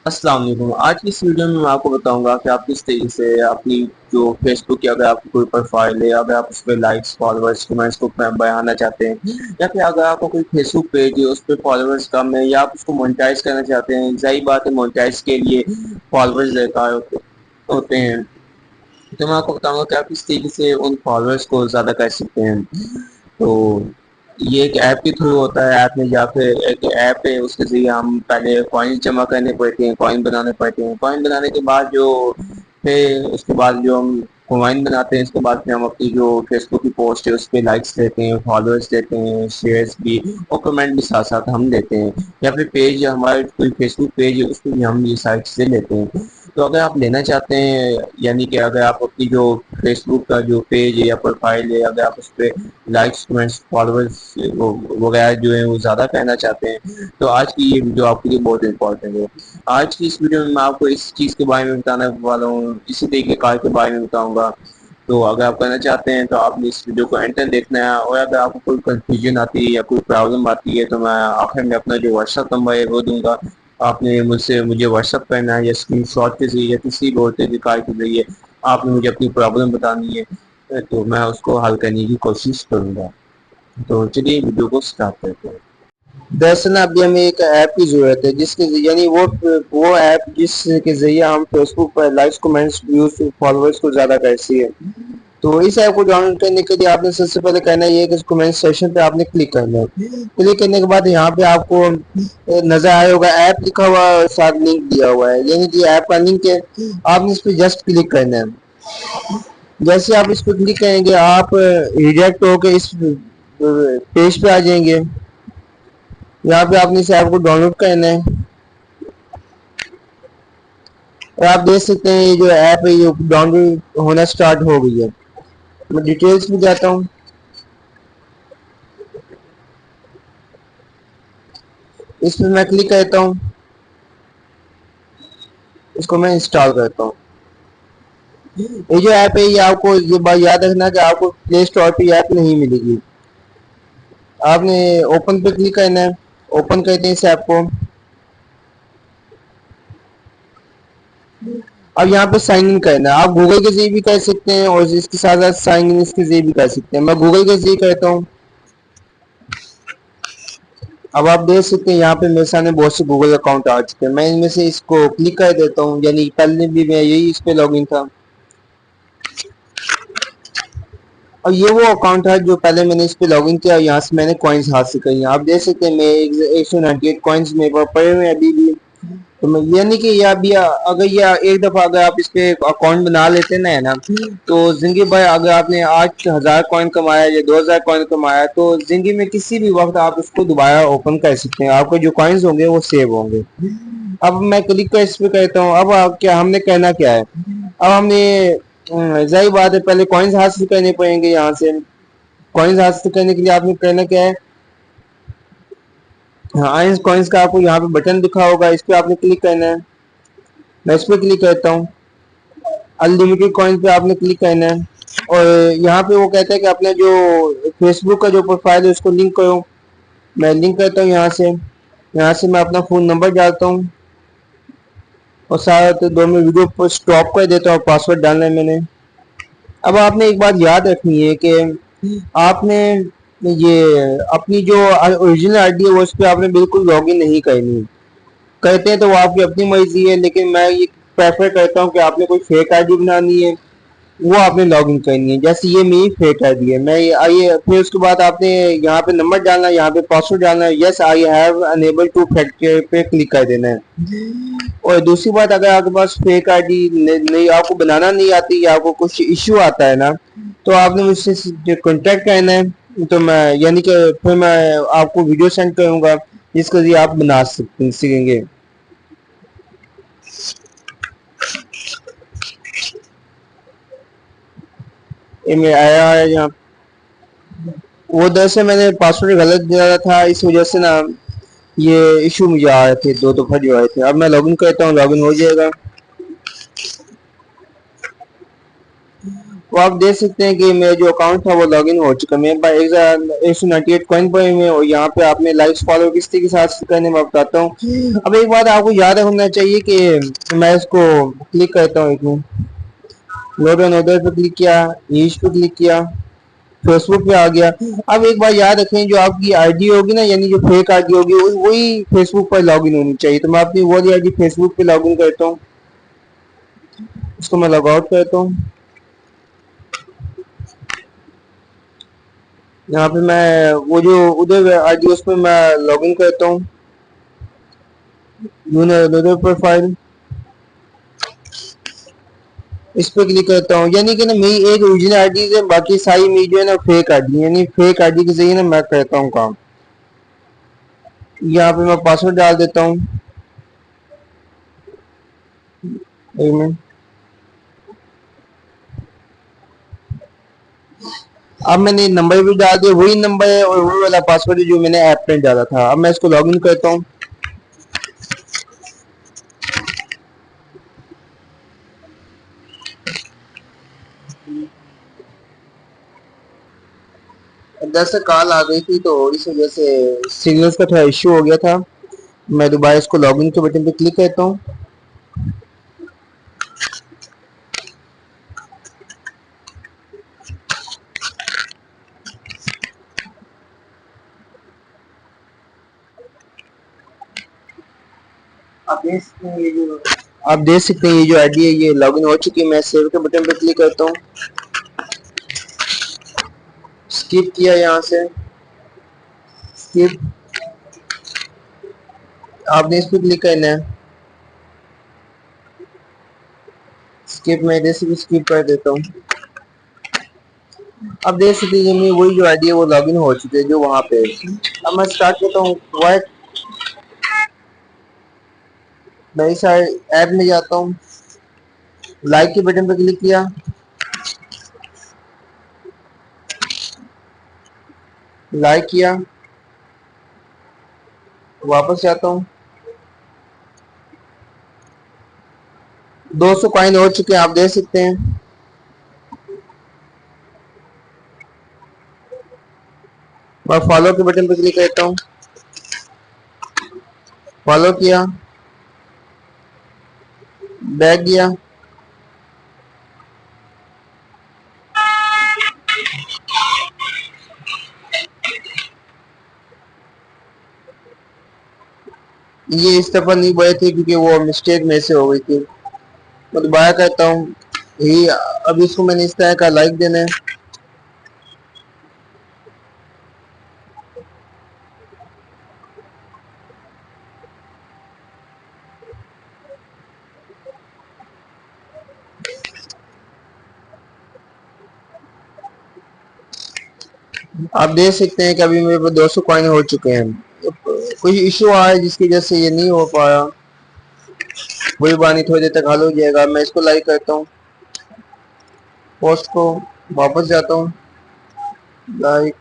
अस्सलाम वालेकुम। आज की इस वीडियो में मैं आपको बताऊंगा कि आप किस तरीके से अपनी जो फेसबुक की अगर आपकी कोई प्रोफाइल है, अगर आप उस पर लाइक्स फॉलोअर्स कमेंट्स को बढ़ाना चाहते हैं, या फिर अगर आपका कोई फेसबुक पेज है उस पर फॉलोअर्स कम है या आप उसको मोनेटाइज करना चाहते हैं। जाहिर बात है, मोनेटाइज के लिए फॉलोअर्स दरकार होते हैं। तो मैं आपको बताऊंगा कि आप किस तरीके से उन फॉलोअर्स को ज़्यादा कर सकते हैं। तो ये एक ऐप के थ्रू होता है। ऐप में या फिर एक ऐप है, उसके ज़रिए हम पहले कॉइन जमा करने पड़ते हैं, कॉइन बनाने पड़ते हैं। कॉइन बनाने के बाद जो फिर उसके बाद जो हम कॉइन बनाते हैं, उसके बाद फिर हम अपनी जो फेसबुक की पोस्ट है उस पर लाइक्स देते हैं, फॉलोअर्स देते हैं, शेयर्स भी और कमेंट भी साथ साथ हम देते हैं। या फिर पेज हमारे कोई फेसबुक पेज है उस पर भी हम ये सारी चीज़ें लेते हैं। तो अगर आप लेना चाहते हैं, यानी कि अगर आप अपनी जो फेसबुक का जो पेज है या प्रोफाइल है, अगर आप उस पर लाइक्स कमेंट्स फॉलोअर्स वगैरह जो है वो ज़्यादा कहना चाहते हैं, तो आज की ये वीडियो आपके लिए बहुत इंपॉर्टेंट है। आज की इस वीडियो में मैं आपको इस चीज़ के बारे में बताने वाला हूँ, इसी तरीके कार के बारे में बताऊंगा। तो अगर आप करना चाहते हैं तो आपने इस वीडियो को एंड तक देखना है। और अगर आपको कोई कंफ्यूजन आती है या कोई प्रॉब्लम आती है तो मैं आखिर में अपना जो व्हाट्सअप नंबर है वो दूंगा। आपने मुझे व्हाट्सअप करना है या स्क्रीन शॉट के जरिए या किसी भी और तरीके के जरिए आपने मुझे अपनी प्रॉब्लम बतानी है, तो मैं उसको हल करने की कोशिश करूंगा। तो चलिए वीडियो को स्टार्ट करते हैं। दरअसल ना अभी हमें एक ऐप की ज़रूरत है जिसके यानी वो ऐप जिसके ज़रिए हम फेसबुक पर लाइक्स कमेंट्स व्यूज फॉलोअर्स को ज़्यादा कर सके। तो इस ऐप को डाउनलोड करने के लिए आपने सबसे पहले करना ये है कि कमेंट सेक्शन पे आपने क्लिक करना है। क्लिक करने के बाद यहाँ पे आपको नज़र आया होगा ऐप लिखा हुआ और साथ लिंक दिया हुआ है, यानी कि ऐप का लिंक है। आपने इस पर जस्ट क्लिक करना है। जैसे आप इस पर क्लिक करेंगे आप रिडायरेक्ट होकर इस पेज पे आ जाएंगे। यहाँ पे आपने इस ऐप को डाउनलोड करना है और आप देख सकते हैं ये जो ऐप है ये डाउनलोड होना स्टार्ट हो गई है। मैं डिटेल्स में जाता हूँ। इस पर मैं क्लिक करता हूँ, इसको मैं इंस्टॉल करता हूँ। ये जो ऐप है ये आपको ये बात याद रखना कि आपको प्ले स्टोर पे ऐप नहीं मिलेगी। आपने ओपन पे क्लिक करना है। ओपन करते हैं इस ऐप को। अब यहाँ पे साइन इन करना है। आप गूगल के जरिए भी कर सकते हैं और इसके साथ साथ साइन इन इसके जरिए भी कर सकते हैं। मैं गूगल के जरिए करता हूँ। अब आप देख सकते हैं यहाँ पे मेरे सामने बहुत से गूगल अकाउंट आ चुके हैं। मैं इनमें से इसको क्लिक कर देता हूँ, यानी पहले भी मैं यही इस पे लॉगिन था और ये वो अकाउंट है जो पहले मैंने इस पे लॉगिन किया और यहाँ से मैंने कॉइन्स हासिल करी। आप देख सकते हैं मैं 198 कॉइन्स मेरे पास पड़े हुए हैं अभी भी। तो मैं यानी कि ये अभी अगर ये एक दफा अगर आप इस पे अकाउंट बना लेते ना है ना, तो जिंदगी भर अगर आपने 8,000 कॉइन कमाया या 2,000 कॉइन कमाया तो जिंदगी में किसी भी वक्त आप उसको दोबारा ओपन कर सकते हैं। आपके जो कॉइन्स होंगे वो सेव होंगे। अब मैं क्लिक कर इस पे करता हूँ। अब क्या हमने करना क्या है, अब हमने जाहिर बात है पहले कॉइन्स हासिल करने पड़ेंगे। यहाँ से कॉइन्स हासिल करने के लिए आपने करना क्या है, हाँ इन कॉइन्स का आपको यहाँ पे बटन दिखा होगा, इस पे आपने क्लिक करना है। मैं इस पे क्लिक करता हूँ। अनलिमिटेड कॉइन पे आपने क्लिक करना है और यहाँ पे वो कहता है कि अपना जो फेसबुक का जो प्रोफाइल है उसको लिंक करो। मैं लिंक करता हूँ यहाँ से मैं अपना फ़ोन नंबर डालता हूँ और साथ 2 मिनट वीडियो पर स्टॉप कर देता हूँ। पासवर्ड डालना है मैंने। अब आपने एक बात याद रखनी है कि आपने ये अपनी जो ओरिजिनल आईडी है वो उस पर आपने बिल्कुल लॉगिन नहीं करनी। करते हैं तो वो आपकी अपनी मर्जी है, लेकिन मैं ये प्रेफर करता हूँ कि आपने कोई फेक आईडी बनानी है वो आपने लॉगिन करनी है। जैसे ये मेरी फेक आईडी है। मैं ये आइए फिर उसके बाद आपने यहाँ पे नंबर डालना है, यहाँ पे पासवर्ड डालना है। Yes I have unable two factor पे क्लिक कर देना है। और दूसरी बात, अगर आपके पास फेक आईडी नहीं आपको बनाना नहीं आती या आपको कुछ इश्यू आता है ना, तो आपने मुझसे कॉन्टेक्ट करना है। तो मैं यानी कि फिर मैं आपको वीडियो सेंड करूंगा जिसके जरिए आप बना सीखेंगे। ये मैं आया है यहाँ। वो दरअसल मैंने पासवर्ड गलत दिया था, इस वजह से ना ये इशू मुझे आ रहे थे, 2 दफा जो आए थे। अब मैं लॉगिन करता हूँ, लॉगिन हो जाएगा। वो आप देख सकते हैं कि मेरा जो अकाउंट था वो लॉगिन हो चुका है। मेरे पास 198 कॉइन पड़े हुए हैं और यहाँ पे आपने लाइक्स फॉलो किस तरीके के साथ करने में बताता हूँ। अब एक बात आपको याद होना चाहिए कि मैं इसको क्लिक करता हूँ, एक मिनट, लोड ऑन ऑर्डर पे क्लिक किया, नीच पे क्लिक किया, फेसबुक पे आ गया। अब एक बार याद रखें, जो आपकी आईडी होगी ना, यानी जो फेक आईडी होगी वही फेसबुक पर लॉगिन होनी चाहिए। तो मैं अपनी वो आईडी फेसबुक पे लॉगिन करता हूँ, इसको मैं लॉग आउट करता हूँ। यहाँ पे मैं वो जो उधर आईडी उस पर मैं लॉगिन करता हूँ, यूजर प्रोफाइल, इस पे क्लिक करता हूँ। यानी कि ना मेरी एक ओरिजिनल आईडी है, बाकी सारी मेरी जो है ना फेक आईडी, यानी फेक आईडी के जरिए ना मैं करता हूँ काम। यहाँ पे मैं पासवर्ड डाल देता हूँ, एक मिनट। अब मैंने नंबर भी डाल दिया, वही नंबर है और वही वाला पासवर्ड है जो मैंने ऐप में डाला था। अब मैं इसको लॉगिन करता हूँ। अंदर से कॉल आ गई थी तो इस वजह से सिग्नल्स का थोड़ा इश्यू हो गया था। मैं दोबारा इसको लॉगिन के बटन पे क्लिक करता हूँ। आप देख सकते हैं ये जो आईडी है ये लॉगिन हो चुकी है। मैं सेव के बटन पे क्लिक करता हूँ, स्किप किया, यहाँ से स्किप, आपने इस पे क्लिक करना है, स्किप, मैं इधर से भी स्किप कर देता हूँ। अब देख सकते हैं मेरी वही जो आईडी है वो लॉगिन हो चुकी है जो वहां पे। अब मैं स्टार्ट करता हूँ, मैं इस ऐप में जाता हूँ, लाइक के बटन पे क्लिक किया, लाइक किया, वापस जाता हूँ। 200 कॉइन हो चुके हैं, आप देख सकते हैं। मैं फॉलो के बटन पे क्लिक करता हूँ, फॉलो किया, बैक गया, ये इस दफा नहीं बढ़े थे क्योंकि वो मिस्टेक में से हो गई थी। मैं दोबारा करता हूँ, ये अब इसको मैंने इस तरह का लाइक देना है। आप देख सकते हैं कि अभी मेरे पास 200 कॉइन हो चुके हैं। कुछ इशू आया है जिसकी वजह से ये नहीं हो पाया, वही बानी थोड़ी देर तक हल हो जाएगा। मैं इसको लाइक करता हूँ, पोस्ट को वापस जाता हूँ, लाइक,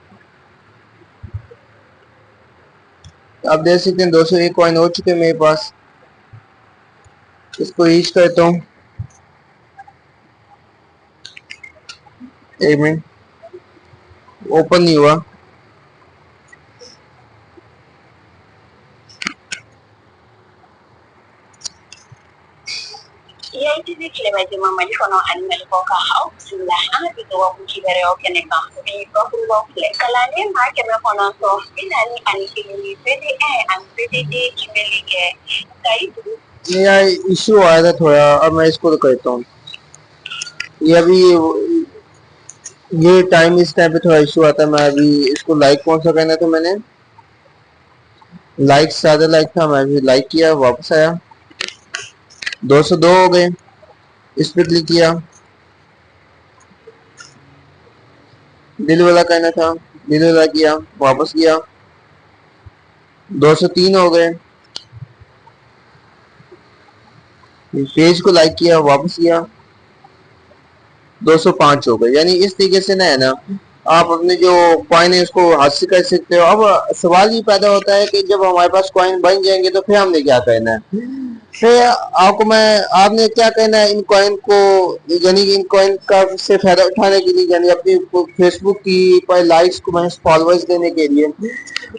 आप देख सकते हैं 201 कॉइन हो चुके हैं मेरे पास। इसको रीच करता हूँ, एक मिनट, ओपन नहीं हुआ। EITV kileba jimama lifono animal foka hau sila biga wa kuki bere o kene ka bi ko ko kle kala ne ma ke me kono so finali ani kili pede an pede de kimeli ke kai ये यार issue आया था थोड़ा, अब मैं इसको करता हूँ। ये अभी ये टाइम, इस टाइम पे थोड़ा इशू आता है। मैं अभी इसको लाइक कौन सा करना था, मैंने लाइक ज्यादा लाइक था, मैं अभी लाइक किया, वापस आया, 202 हो गए। इस पे क्लिक किया, दिल वाला करना था, दिल वाला किया, वापस किया, 203 हो गए। पेज को लाइक किया, वापस किया, 205 हो गए। यानी इस तरीके से ना है ना आप अपने जो कॉइन है उसको हासिल कर सकते हो। अब सवाल ये पैदा होता है कि जब हमारे पास कॉइन बन जाएंगे तो फिर हमने क्या करना है। फिर आपने क्या करना है, इन कॉइन को यानी कि इन कॉइन का से फायदा उठाने के लिए, यानी अपनी फेसबुक की पर लाइक्स को फॉलोअर्स देने के लिए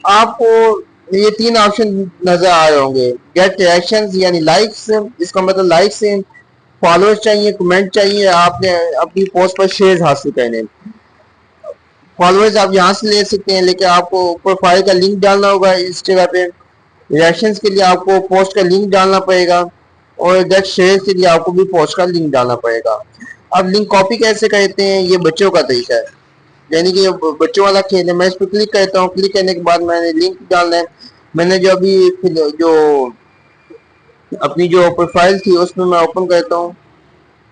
आपको ये 3 ऑप्शन नजर आ रहे होंगे। गेट रिएक्शंस यानी लाइक्स, इसका मतलब लाइक्स से फॉलोअर्स चाहिए, कमेंट चाहिए, आपने अपनी पोस्ट पर शेयर हासिल करने। फॉलोअर्स आप यहाँ से ले सकते हैं, लेकिन आपको प्रोफाइल का लिंक डालना होगा इस जगह पे। रिएक्शंस के लिए आपको पोस्ट का लिंक डालना पड़ेगा, और गेट शेयर के लिए आपको भी पोस्ट का लिंक डालना पड़ेगा। अब लिंक कॉपी कैसे करते हैं, ये बच्चों का तरीका है, यानी कि बच्चों वाला खेल है। मैं इस पर क्लिक करता हूँ, क्लिक करने के बाद मैंने लिंक डालना है। मैंने जो अभी जो अपनी जो प्रोफाइल थी उसमें मैं ओपन करता हूँ,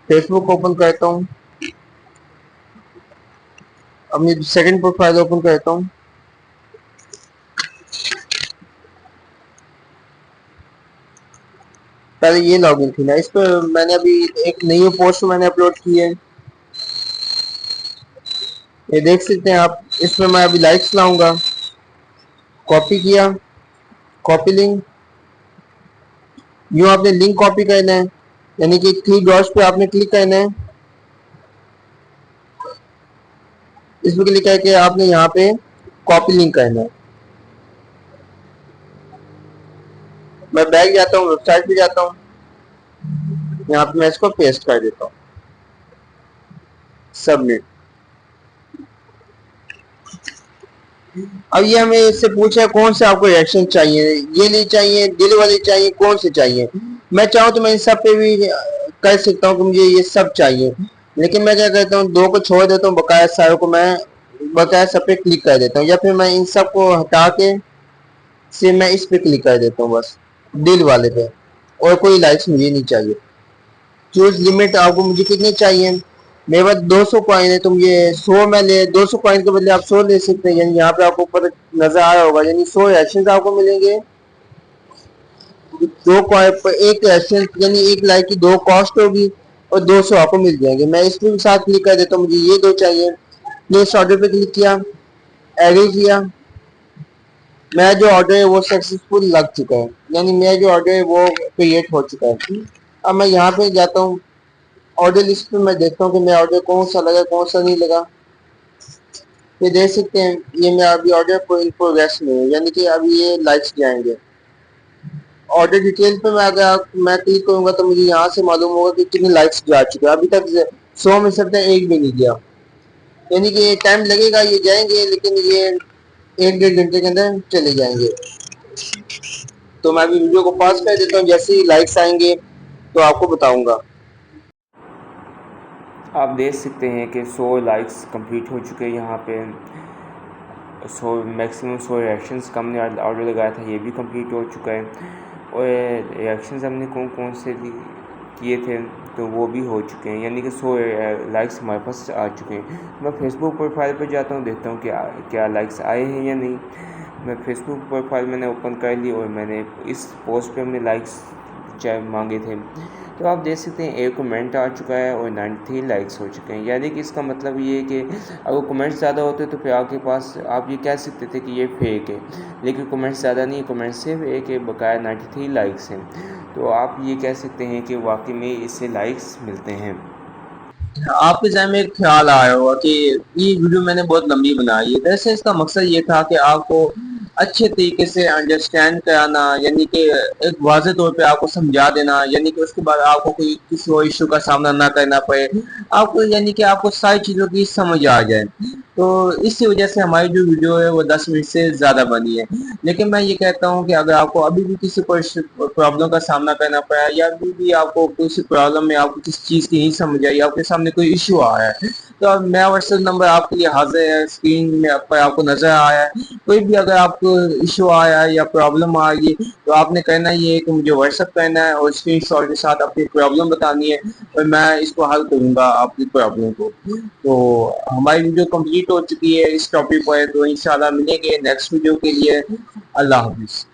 फेसबुक ओपन करता हूँ, अपनी सेकंड प्रोफाइल ओपन करता हूँ। पहले ये लॉगिन थी ना, इस पर मैंने अभी एक नई पोस्ट मैंने अपलोड की है, ये देख सकते हैं आप। इसमें मैं अभी लाइक्स लाऊंगा, कॉपी किया, कॉपी लिंक। यूं आपने लिंक कॉपी करना है, यानी कि 3 डॉट्स पे आपने क्लिक करना है, इसमें क्लिक करके आपने यहाँ पे कॉपी लिंक करना है। मैं बैक जाता हूँ, वेबसाइट पे जाता हूँ, यहाँ पे मैं इसको पेस्ट कर देता हूँ, सबमिट। अब ये हमें इससे पूछा है कौन से आपको रिएक्शन चाहिए, ये नहीं चाहिए, दिल वाले चाहिए, कौन से चाहिए। मैं चाहूँ तो मैं इन सब पे भी कर सकता हूँ कि मुझे ये सब चाहिए, लेकिन मैं क्या करता हूँ, 2 को छोड़ देता हूँ, बकाया सारों को मैं बकाया सब पे क्लिक कर देता हूँ, या फिर मैं इन सब को हटा के से मैं इस पे क्लिक कर देता हूँ, बस दिल वाले पे, और कोई लाइक्स मुझे नहीं चाहिए। चूज लिमिट, आपको मुझे कितने चाहिए, मेरे पास 200 कॉइन है, तो मुझे 100 में ले, 200 कॉइन के बदले आप 100 ले सकते हैं। यानी यहाँ पे आपको ऊपर नजर आ रहा होगा, यानी 100 रिएक्शन आपको मिलेंगे, 2 कॉइन पर 1 रिएक्शन, यानी 1 लाइक की 2 कॉस्ट होगी, और 200 आपको मिल जाएंगे। मैं इस पे भी साथ क्लिक कर देता हूँ, मुझे ये 2 चाहिए, प्लेस ऑर्डर पे क्लिक किया, एग्री किया। मेरा जो ऑर्डर है वो सक्सेसफुल लग चुका है, यानी मेरा जो ऑर्डर है वो क्रिएट हो चुका है। अब मैं यहाँ पे जाता हूँ, ऑर्डर लिस्ट पे मैं देखता हूँ कि मेरा ऑर्डर कौन सा लगा, कौन सा नहीं लगा। ये देख सकते हैं, ये मेरा अभी ऑर्डर इन प्रोग्रेस में है, यानी कि अभी ये लाइक्स जाएंगे। ऑर्डर डिटेल पे मैं अगर मैं क्लिक करूंगा तो मुझे यहाँ से मालूम होगा कि कितने लाइक्स जा चुके हैं। अभी तक 100 में से 1 भी नहीं गया, यानी कि टाइम लगेगा, ये जाएंगे, लेकिन ये 1-1.5 घंटे के अंदर चले जाएंगे। तो मैं अभी वीडियो को पॉज कर देता हूँ, जैसे ही लाइक्स आएंगे तो आपको बताऊंगा। आप देख सकते हैं कि 100 लाइक्स कंप्लीट हो चुके हैं। यहाँ पे 100 मैक्सिमम 100 रिएक्शंस का हमने ऑर्डर लगाया था, ये भी कंप्लीट हो चुका है। और रिएक्शंस हमने कौन कौन से किए थे तो वो भी हो चुके हैं, यानी कि 100 लाइक्स हमारे पास आ चुके हैं। मैं फेसबुक प्रोफाइल पर जाता हूँ, देखता हूँ कि क्या लाइक्स आए हैं या नहीं। मैं फेसबुक प्रोफाइल मैंने ओपन कर ली, और मैंने इस पोस्ट पे हमने लाइक्स मांगे थे, तो आप देख सकते हैं 1 कमेंट आ चुका है और 93 लाइक्स हो चुके हैं। यानी कि इसका मतलब ये है कि अगर कमेंट्स ज़्यादा होते तो फिर आपके पास आप ये कह सकते थे कि ये फेक है, लेकिन कमेंट्स ज़्यादा नहीं, कमेंट सिर्फ एक है, बकाया 93 लाइक्स हैं। तो आप ये कह सकते हैं कि वाकई में इससे लाइक्स मिलते हैं। आपके जहन में एक ख्याल आया होगा कि ये वीडियो मैंने बहुत लंबी बनाई है। दरअसल इसका मकसद ये था कि आपको अच्छे तरीके से अंडरस्टैंड कराना, यानी कि एक वाज़ेह तौर पे आपको समझा देना, यानी कि उसके बाद आपको कोई किसी और इशू का सामना ना करना पड़े, आपको यानी कि आपको सारी चीज़ों की समझ आ जाए। तो इसी वजह से हमारी जो वीडियो है वो 10 मिनट से ज़्यादा बनी है। लेकिन मैं ये कहता हूँ कि अगर आपको अभी भी किसी प्रॉब्लम का सामना करना पड़ा, या अभी भी आपको किसी प्रॉब्लम में आपको किसी चीज़ की नहीं समझ आई, आपके सामने कोई इशू आ रहा है, तो अब मेरा व्हाट्सएप नंबर आपके लिए हाजिर है, स्क्रीन में पर आपको नजर आया है। कोई भी अगर आपको इशू आया है या प्रॉब्लम आ रही है, तो आपने करना ये है कि मुझे व्हाट्सएप करना है और स्क्रीनशॉट के साथ अपनी प्रॉब्लम बतानी है, और मैं इसको हल करूंगा आपकी प्रॉब्लम को। तो हमारी वीडियो कंप्लीट हो चुकी है इस टॉपिक पर, तो इंशाल्लाह मिलेंगे नेक्स्ट वीडियो के लिए। अल्लाह हाफिज़।